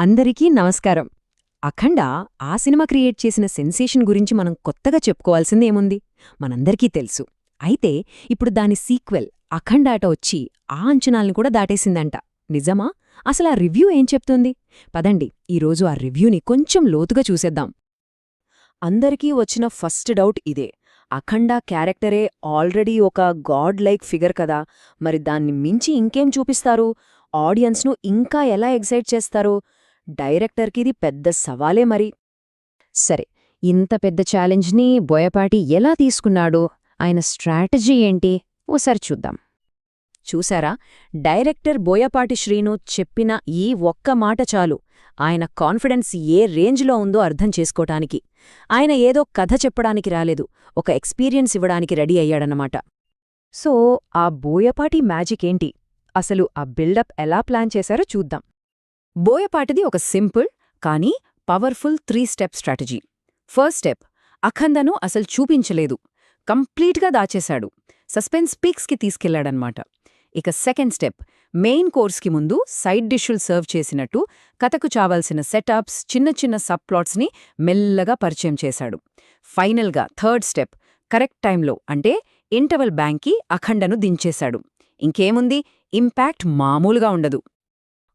అందరికీ నమస్కారం. అఖండ ఆ సినిమా క్రియేట్ చేసిన సెన్సేషన్ గురించి మనం కొత్తగా చెప్పుకోవాల్సిందేముంది? మనందరికీ తెలుసు. అయితే ఇప్పుడు దాని సీక్వెల్ అఖండ అట వచ్చి ఆ అంచనాల్ని కూడా దాటేసిందంట. నిజమా? అసలా రివ్యూ ఏం చెప్తోంది? పదండి ఈరోజు ఆ రివ్యూని కొంచెం లోతుగా చూసేద్దాం. అందరికీ వచ్చిన ఫస్ట్ డౌట్ ఇదే. అఖండ క్యారెక్టరే ఆల్రెడీ ఒక గాడ్ లైక్ ఫిగర్ కదా, మరి దాన్ని మించి ఇంకేం చూపిస్తారు? ఆడియన్స్ను ఇంకా ఎలా ఎగ్జైట్ చేస్తారు? డైరెక్టర్కిది పెద్ద సవాలే మరి. సరే, ఇంత పెద్ద ఛాలెంజ్ని బోయపాటి ఎలా తీసుకున్నాడు? ఆయన స్ట్రాటజీ ఏంటి? ఓసారి చూద్దాం. చూశారా, డైరెక్టర్ బోయపాటి శ్రీను చెప్పిన ఈ ఒక్క మాట చాలు ఆయన కాన్ఫిడెన్స్ ఏ రేంజ్లో ఉందో అర్థం చేసుకోటానికి. ఆయన ఏదో కథ చెప్పడానికి రాలేదు, ఒక ఎక్స్పీరియన్స్ ఇవ్వడానికి రెడీ అయ్యాడన్నమాట. సో ఆ బోయపాటి మ్యాజిక్ ఏంటి? అసలు ఆ బిల్డప్ ఎలా ప్లాన్ చేశారో చూద్దాం. బోయపాటిది ఒక సింపుల్ కానీ powerful 3 step strategy. First step, అఖండను అసలు చూపించలేదు, కంప్లీట్గా దాచేశాడు, సస్పెన్స్ పీక్స్కి తీసుకెళ్లాడనమాట. ఇక సెకండ్ స్టెప్, మెయిన్ కోర్స్కి ముందు సైడ్ డిష్లు సర్వ్ చేసినట్టు కథకు చావాల్సిన సెటప్స్, చిన్న చిన్న సబ్ ప్లాట్స్ని మెల్లగా పరిచయం చేశాడు. ఫైనల్గా థర్డ్ స్టెప్, కరెక్ట్ టైంలో అంటే ఇంటర్వెల్ బ్యాంక్కి అఖండను దించేశాడు. ఇంకేముంది, ఇంపాక్ట్ మామూలుగా ఉండదు.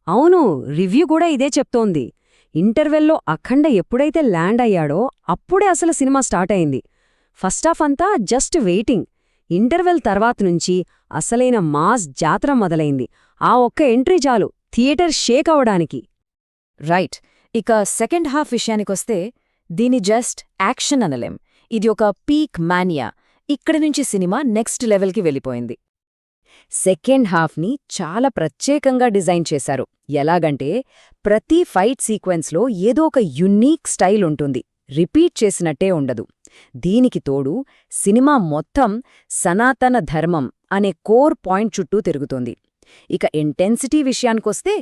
అవును, రివ్యూ కూడా ఇదే చెప్తోంది. ఇంటర్వెల్లో అఖండ ఎప్పుడైతే ల్యాండ్ అయ్యాడో అప్పుడే అసలు సినిమా స్టార్ట్ అయింది. ఫస్ట్ హాఫ్ అంతా జస్ట్ వెయిటింగ్. ఇంటర్వెల్ తర్వాతనుంచి అసలైన మాస్ జాతర మొదలైంది. ఆ ఒక్క ఎంట్రీ చాలు థియేటర్ షేక్ అవడానికి. రైట్. ఇక సెకండ్ హాఫ్ విషయానికొస్తే దీని జస్ట్ యాక్షన్ అనలేం, ఇది ఒక పీక్ మానియా. ఇక్కడి నుంచి సినిమా నెక్స్ట్ లెవెల్కి వెళ్ళిపోయింది. సెకండ్ హాఫ్ని చాలా ప్రత్యేకంగా డిజైన్ చేశారు. ఎలాగంటే ప్రతి ఫైట్ సీక్వెన్స్లో ఏదో ఒక యున్నీక్ స్టైల్ ఉంటుంది, రిపీట్ చేసినట్టే ఉండదు. దీనికి తోడు సినిమా మొత్తం సనాతన ధర్మం అనే కోర్ పాయింట్ చుట్టూ తిరుగుతుంది. ఇక ఇంటెన్సిటీ విషయానికొస్తే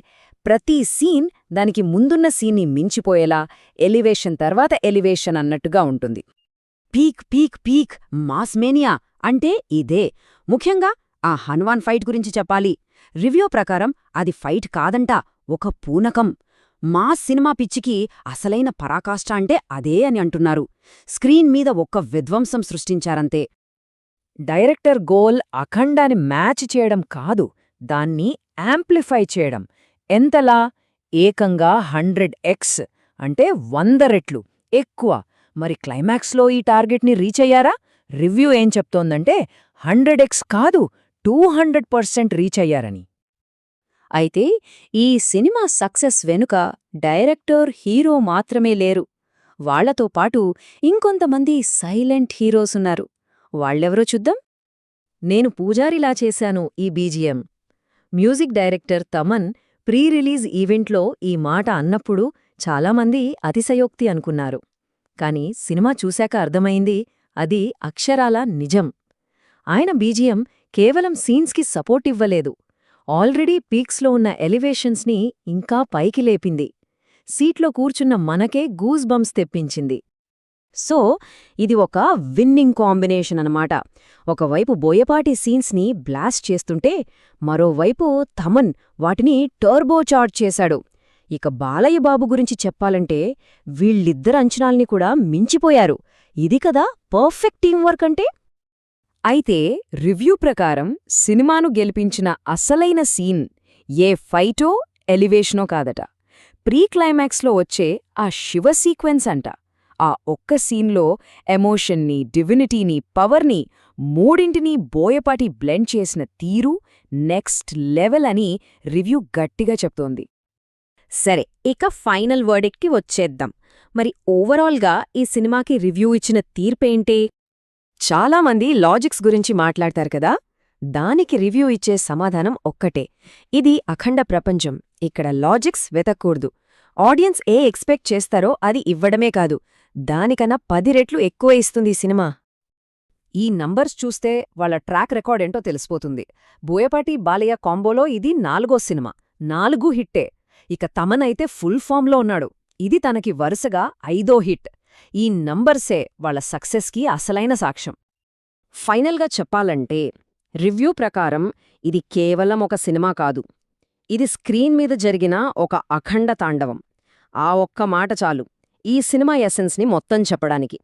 ప్రతి సీన్ దానికి ముందున్న సీన్ని మించిపోయేలా, ఎలివేషన్ తర్వాత ఎలివేషన్ అన్నట్టుగా ఉంటుంది. పీక్ పీక్ పీక్ మాస్మేనియా అంటే ఇదే. ముఖ్యంగా ఆ హనుమాన్ ఫైట్ గురించి చెప్పాలి. రివ్యూ ప్రకారం అది ఫైట్ కాదంట, ఒక పూనకం. మాస్ సినిమా పిచ్చికి అసలైన పరాకాష్ట అంటే అదే అని అంటున్నారు. స్క్రీన్ మీద ఒక్క విధ్వంసం సృష్టించారంతే. డైరెక్టర్ గోల్ అఖండాని మ్యాచ్ చేయడం కాదు, దాన్ని యాంప్లిఫై చేయడం. ఎంతలా? ఏకంగా 100x అంటే 100 రెట్లు ఎక్కువ. మరి క్లైమాక్స్లో ఈ టార్గెట్ని రీచ్ అయ్యారా? రివ్యూ ఏం చెప్తోందంటే 100x కాదు, 200% రీచ్ అయ్యారని. అయితే ఈ సినిమా సక్సెస్ వెనుక డైరెక్టర్, హీరో మాత్రమే లేరు. వాళ్లతో పాటు ఇంకొంతమంది సైలెంట్ హీరోసున్నారు. వాళ్ళెవరో చూద్దాం. నేను పూజారిలా చేశాను ఈ BGM. Music director Thaman pre release ఈవెంట్లో ఈ మాట అన్నప్పుడు చాలామంది అతిశయోక్తి అనుకున్నారు. కాని సినిమా చూశాక అర్థమైంది, అది అక్షరాల నిజం. ఆయన బీజిఎం కేవలం సీన్స్కి సపోర్ట్ ఇవ్వలేదు, ఆల్రెడీ పీక్స్లో ఉన్న ఎలివేషన్స్ని ఇంకా పైకి లేపింది. సీట్లో కూర్చున్న మనకే గూస్ బంప్స్ తెప్పించింది. సో ఇది ఒక విన్నింగ్ కాంబినేషన్ అనమాట. ఒకవైపు బోయపాటి సీన్స్ని బ్లాస్ట్ చేస్తుంటే మరోవైపు తమన్ వాటిని టర్బోచార్జ్ చేశాడు. ఇక బాలయ్య బాబు గురించి చెప్పాలంటే వీళ్ళిద్దరు అంచనాల్ని కూడా మించిపోయారు. ఇది కదా పర్ఫెక్ట్ టీంవర్క్ అంటే. అయితే రివ్యూ ప్రకారం సినిమాను గెలిపించిన అసలైన సీన్ ఏ ఫైటో ఎలివేషనో కాదట, ప్రీ క్లైమాక్స్లో వచ్చే ఆ శివ సీక్వెన్స్ అంట. ఆ ఒక్క సీన్లో ఎమోషన్ని, డివినిటీని, పవర్ని మూడింటినీ బోయపాటి బ్లెండ్ చేసిన తీరు నెక్స్ట్ లెవెల్ అని రివ్యూ గట్టిగా చెప్తోంది. సరే, ఇక ఫైనల్ వర్డిక్ట్కి వచ్చేద్దాం. మరి ఓవరాల్గా ఈ సినిమాకి రివ్యూ ఇచ్చిన తీర్పేంటే? చాలామంది లాజిక్స్ గురించి మాట్లాడతారు కదా, దానికి రివ్యూ ఇచ్చే సమాధానం ఒక్కటే. ఇది అఖండ ప్రపంచం, ఇక్కడ లాజిక్స్ వెతక్కూడదు. ఆడియన్స్ ఏ ఎక్స్పెక్ట్ చేస్తారో అది ఇవ్వడమే కాదు, దానికన్నా 10 రెట్లు ఎక్కువ ఇస్తుంది సినిమా. ఈ నంబర్స్ చూస్తే వాళ్ళ ట్రాక్ రికార్డ్ ఏంటో తెలిసిపోతుంది. బోయపాటి బాలయ్య కాంబోలో ఇది 4వ సినిమా, 4 హిట్టే. ఇక తమన్ అయితే ఫుల్ ఫామ్లో ఉన్నాడు, ఇది తనకి వరుసగా 5వ హిట్. ఈ నంబర్సే వాళ్ళ సక్సెస్కి అసలైన సాక్ష్యం. ఫైనల్గా చెప్పాలంటే రివ్యూ ప్రకారం ఇది కేవలం ఒక సినిమా కాదు, ఇది స్క్రీన్ మీద జరిగిన ఒక అఖండ తాండవం. ఆ ఒక్క మాట చాలు ఈ సినిమా ఎసెన్స్ని మొత్తం చెప్పడానికి.